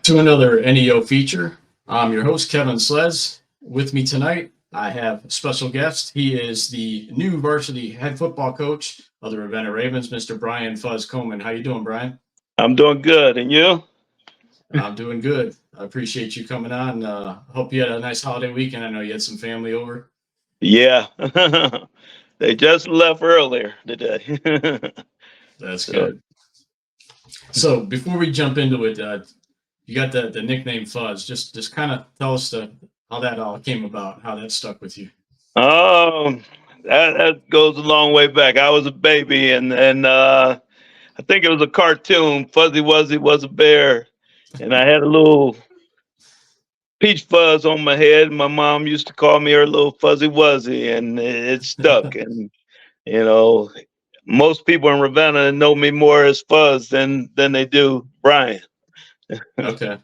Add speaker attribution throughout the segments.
Speaker 1: To another NEO feature. I'm your host, Kevin Slez. With me tonight, I have a special guest. He is the new varsity head football coach of the Ravenna Ravens, Mr. Brian Fuzz Coman. How you doing, Brian?
Speaker 2: I'm doing good, and you?
Speaker 1: I'm doing good. I appreciate you coming on. Hope you had a nice holiday weekend. I know you had some family over.
Speaker 2: Yeah, they just left earlier today.
Speaker 1: That's
Speaker 2: So,
Speaker 1: good. So before we jump into it, you got the nickname Fuzz. Just kind of tell us how that all came about, how that stuck with you.
Speaker 2: um, that goes a long way back. I was a baby, and I think it was a cartoon. Fuzzy Wuzzy was a bear, and I had a little peach fuzz on my head. My mom used to call me her little Fuzzy Wuzzy, and it stuck. And you know, most people in Ravenna know me more as Fuzz than they do Brian.
Speaker 1: Okay,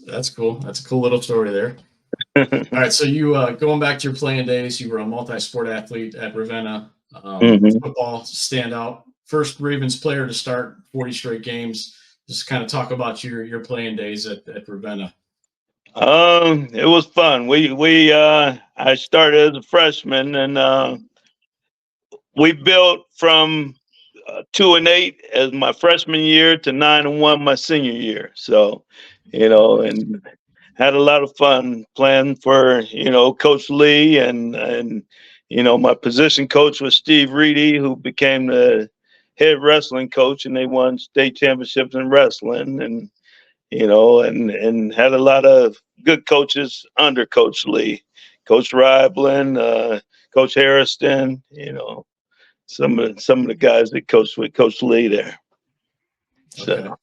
Speaker 1: that's cool. That's a cool little story there. All right, so you going back to your playing days, you were a multi-sport athlete at Ravenna,
Speaker 2: hmm
Speaker 1: football standout, first Ravens player to start 40 straight games. Just kind of talk about your playing days at Ravenna.
Speaker 2: It was fun. We I started as a freshman, and we built from 2-8 as my freshman year to 9-1 my senior year. So, and had a lot of fun playing for Coach Lee, and my position coach was Steve Reedy, who became the head wrestling coach, and they won state championships in wrestling, and had a lot of good coaches under Coach Lee, Coach Ryblin, Coach Harrison, some of the guys that coached with Coach Lee there.
Speaker 1: Okay.
Speaker 2: So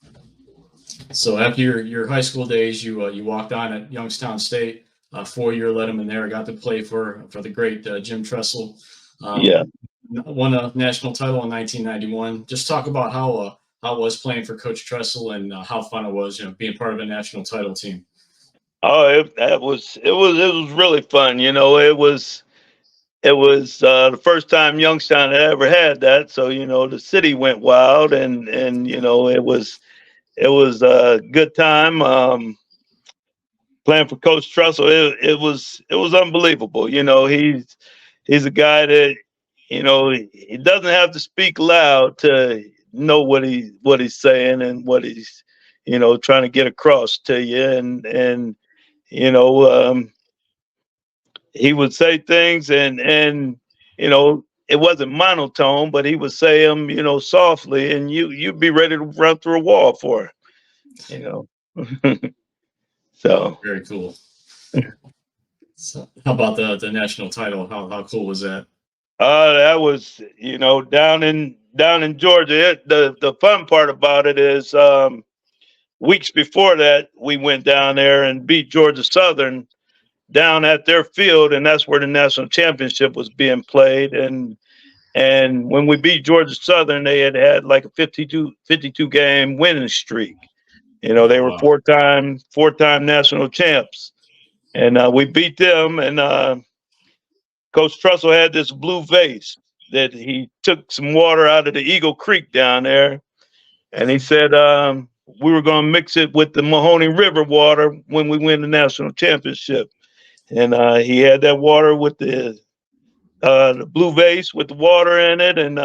Speaker 1: So after your high school days, you walked on at Youngstown State, 4 year let him in there. Got to play for the great Jim Tressel.
Speaker 2: yeah.
Speaker 1: Um, Won a national title in 1991. Just talk about how it was playing for Coach Tressel and how fun it was, being part of a national title team.
Speaker 2: Oh, it was really fun. It was the first time Youngstown had ever had that, so the city went wild, and it was a good time. Playing for Coach Trussell, it was unbelievable. He's a guy that he doesn't have to speak loud to know what he's saying and what he's trying to get across to you, and you know he would say things, and it wasn't monotone, but he would say them softly, and you'd be ready to run through a wall for it. you know
Speaker 1: Oh,
Speaker 2: so
Speaker 1: very cool. So how about the national title? How cool was that?
Speaker 2: that was down in Georgia. The fun part about it is, weeks before that we went down there and beat Georgia Southern down at their field, and that's where the national championship was being played. And when we beat Georgia Southern, they had like a 52 game winning streak. They
Speaker 1: Oh
Speaker 2: were
Speaker 1: wow.
Speaker 2: four-time national champs, and we beat them. And Coach Trussell had this blue vase that he took some water out of the Eagle Creek down there, and he said we were going to mix it with the Mahoney River water when we win the national championship. And he had that water with the blue vase with the water in it. And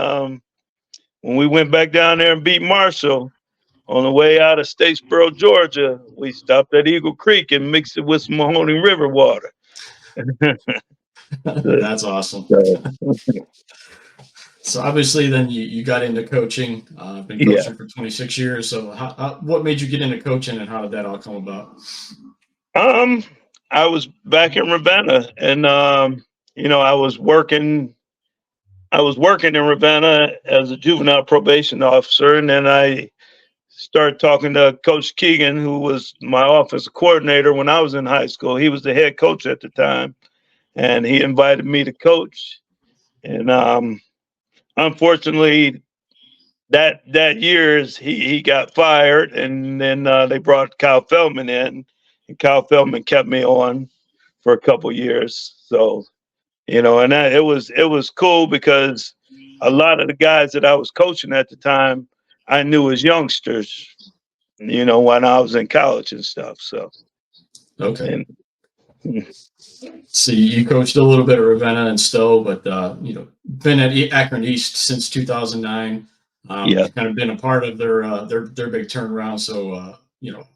Speaker 2: when we went back down there and beat Marshall on the way out of Statesboro, Georgia, we stopped at Eagle Creek and mixed it with some Mahoney River water.
Speaker 1: That's awesome.
Speaker 2: So,
Speaker 1: So obviously, then you got into coaching. Been
Speaker 2: yeah.
Speaker 1: coaching for 26 years. So what made you get into coaching, and how did that all come about?
Speaker 2: Um, I was back in Ravenna, and I was working. I was working in Ravenna as a juvenile probation officer, and then I started talking to Coach Keegan, who was my offensive coordinator when I was in high school. He was the head coach at the time, and he invited me to coach. And unfortunately, that year's he got fired, and then they brought Kyle Feldman in, and Kyle Feldman kept me on for a couple years. So and it was cool because a lot of the guys that I was coaching at the time I knew as youngsters, when I was in college and stuff. So,
Speaker 1: Okay.
Speaker 2: and
Speaker 1: So you coached a little bit at Ravenna and Stowe, but been at Akron East since 2009.
Speaker 2: yeah.
Speaker 1: You've kind of been a part of their big turnaround. So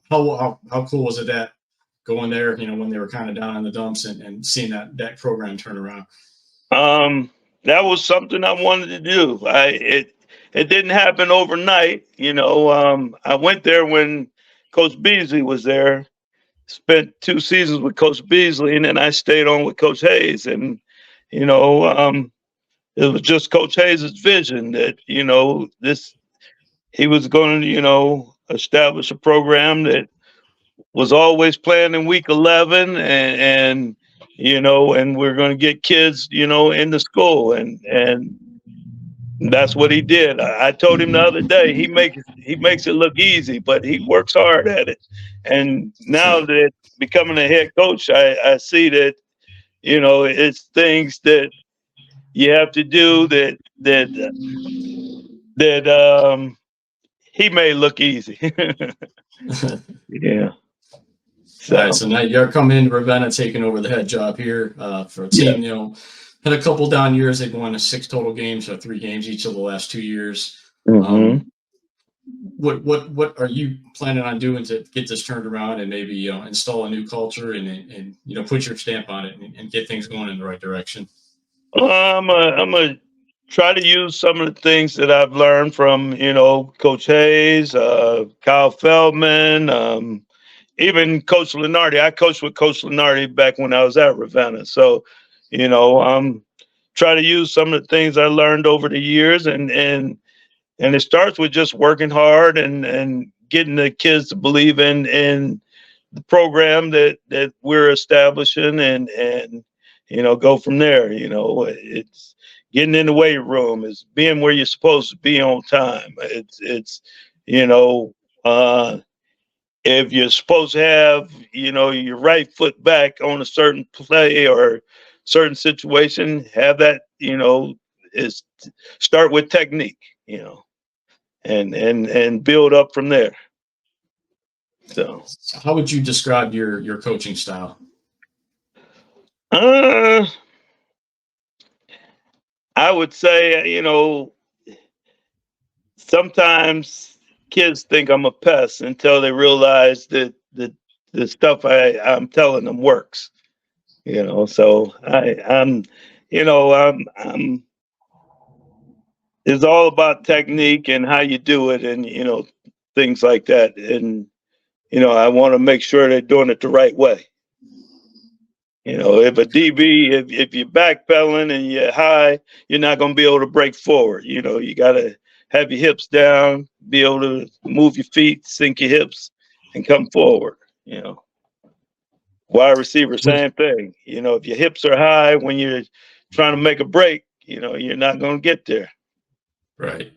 Speaker 1: how cool was it that going there? When they were kind of down in the dumps and seeing that program turn around.
Speaker 2: That was something I wanted to do. It didn't happen overnight. I went there when Coach Beasley was there. Spent 2 seasons with Coach Beasley, and then I stayed on with Coach Hayes. And it was just Coach Hayes' vision that this he was going to establish a program that was always playing in week 11, and we're going to get kids into school, and that's what he did. I told him the other day he makes it look easy, but he works hard at it. And now that becoming a head coach, I see that it's things that you have to do that he may look easy. Yeah.
Speaker 1: All right, so now you're coming into Ravenna, taking over the head job here for a team. Had a couple down years. They've won 6 total games, so 3 games each of the last 2 years. What are you planning on doing to get this turned around and maybe install a new culture and put your stamp on it and get things going in the right direction?
Speaker 2: I'm gonna try to use some of the things that I've learned from Coach Hayes, Kyle Feldman, even Coach Lenardi. I coached with Coach Lenardi back when I was at Ravenna, so try to use some of the things I learned over the years, and it starts with just working hard and getting the kids to believe in the program that we're establishing, and go from there. It's getting in the weight room, is being where you're supposed to be on time. It's if you're supposed to have your right foot back on a certain play or certain situation, have that is start with technique, and build up from there. So
Speaker 1: how would you describe your coaching style?
Speaker 2: I would say, sometimes kids think I'm a pest until they realize that the stuff I'm telling them works. So I'm it's all about technique and how you do it, and things like that. And I want to make sure they're doing it the right way. If a DB, if you're backpedaling and you're high, you're not going to be able to break forward. You got to have your hips down, be able to move your feet, sink your hips, and come forward. Wide receiver, same thing. If your hips are high when you're trying to make a break, you're not going to get there.
Speaker 1: Right.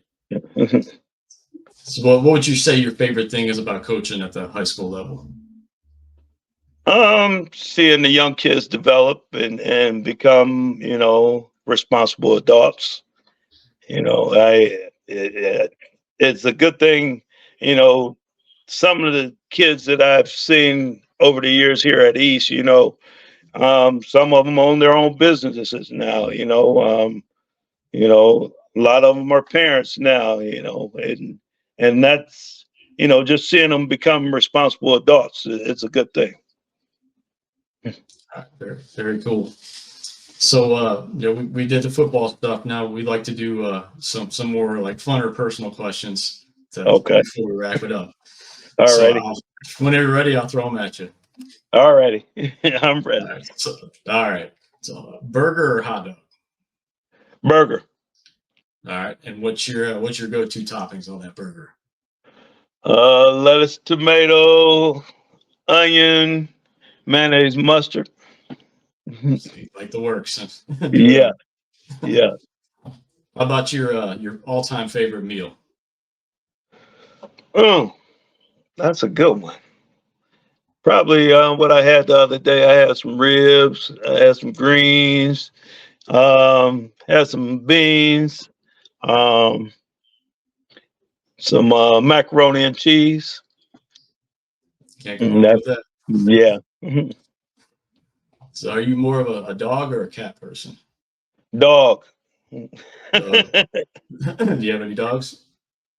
Speaker 1: So what would you say your favorite thing is about coaching at the high school level?
Speaker 2: Seeing the young kids develop and become, responsible adults. It's a good thing. Some of the kids that I've seen over the years here at East, some of them own their own businesses now. A lot of them are parents now. And that's just seeing them become responsible adults. It's a good thing.
Speaker 1: Very, very cool. So we did the football stuff. Now we'd like to do some more like funner personal questions before we wrap it up.
Speaker 2: All righty.
Speaker 1: Whenever you're ready, I'll throw them at you.
Speaker 2: All righty. I'm ready.
Speaker 1: All right. So burger or hot dog?
Speaker 2: Burger.
Speaker 1: All right. And what's your go-to toppings on that burger?
Speaker 2: Lettuce, tomato, onion, mayonnaise, mustard.
Speaker 1: So you like the works.
Speaker 2: Yeah. Yeah.
Speaker 1: How about your all-time favorite meal?
Speaker 2: Oh, that's a good one. Probably what I had the other day. I had some ribs, I had some greens, had some beans, some macaroni and cheese.
Speaker 1: Can't go wrong with that.
Speaker 2: Yeah. Mhm.
Speaker 1: So are you more of a dog or a cat person?
Speaker 2: Dog.
Speaker 1: Dog. Do you have any dogs?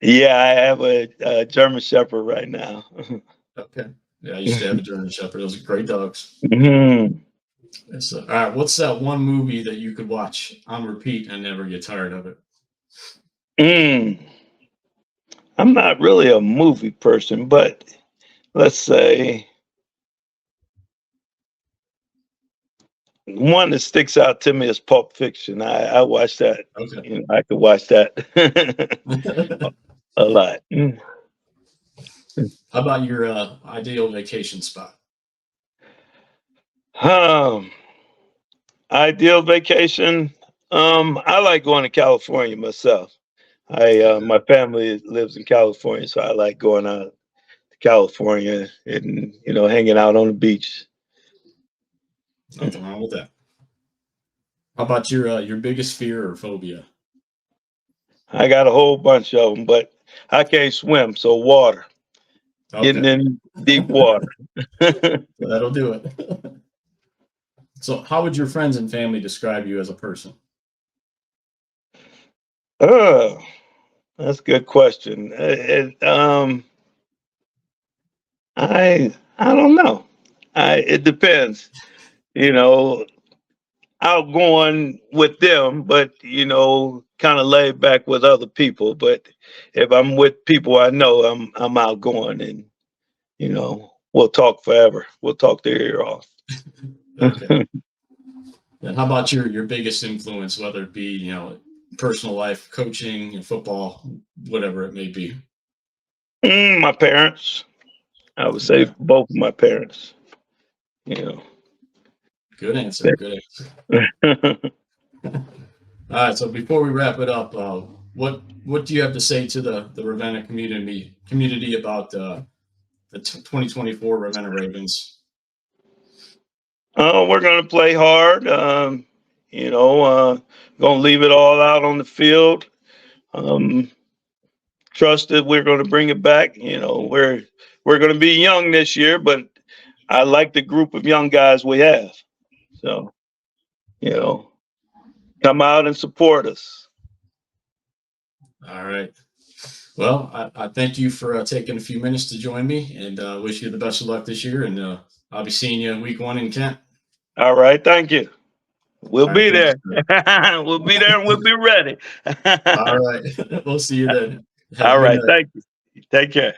Speaker 2: Yeah, I have a German Shepherd right now.
Speaker 1: Okay. Yeah, I used to have a German Shepherd. Those are great dogs.
Speaker 2: Mhm.
Speaker 1: So, all right. What's that one movie that you could watch on repeat and never get tired of it?
Speaker 2: Mm. I'm not really a movie person, but let's say one that sticks out to me is Pulp Fiction. I watch that.
Speaker 1: Okay.
Speaker 2: You know, I could watch that a lot. Mm.
Speaker 1: How about your ideal vacation spot?
Speaker 2: Um, Ideal vacation. I like going to California myself. My family lives in California, so I like going out to California and hanging out on the beach.
Speaker 1: Nothing wrong with that. How about your biggest fear or phobia?
Speaker 2: I got a whole bunch of them, but I can't swim, so water. Getting
Speaker 1: Okay.
Speaker 2: in deep water.
Speaker 1: That'll do it. So, how would your friends and family describe you as a person?
Speaker 2: Oh, that's a good question. I don't know. It depends. You know, outgoing with them, but kind of laid back with other people. But if I'm with people I know, I'm outgoing, and we'll talk forever. We'll talk their ear off.
Speaker 1: Okay. And how about your biggest influence, whether it be personal life, coaching, football, whatever it may be?
Speaker 2: My parents. I would say
Speaker 1: Okay.
Speaker 2: both of my parents. You
Speaker 1: Good answer. Good answer.
Speaker 2: know.
Speaker 1: All right. So before we wrap it up, what do you have to say to the Ravenna community about the 2024 Ravenna Ravens?
Speaker 2: We're going to play hard. Going to leave it all out on the field. Um, Trust that we're going to bring it back. We're going to be young this year, but I like the group of young guys we have. So, you know, come out and support us.
Speaker 1: All right. Well, I thank you for taking a few minutes to join me, and wish you the best of luck this year. And I'll be seeing you week 1 in Kent.
Speaker 2: All right. Thank you. We'll
Speaker 1: All right.
Speaker 2: be
Speaker 1: Thanks.
Speaker 2: there. We'll be there and we'll be ready.
Speaker 1: All right. We'll see you then. Have a
Speaker 2: All
Speaker 1: good
Speaker 2: right.
Speaker 1: night.
Speaker 2: Thank you. Take care.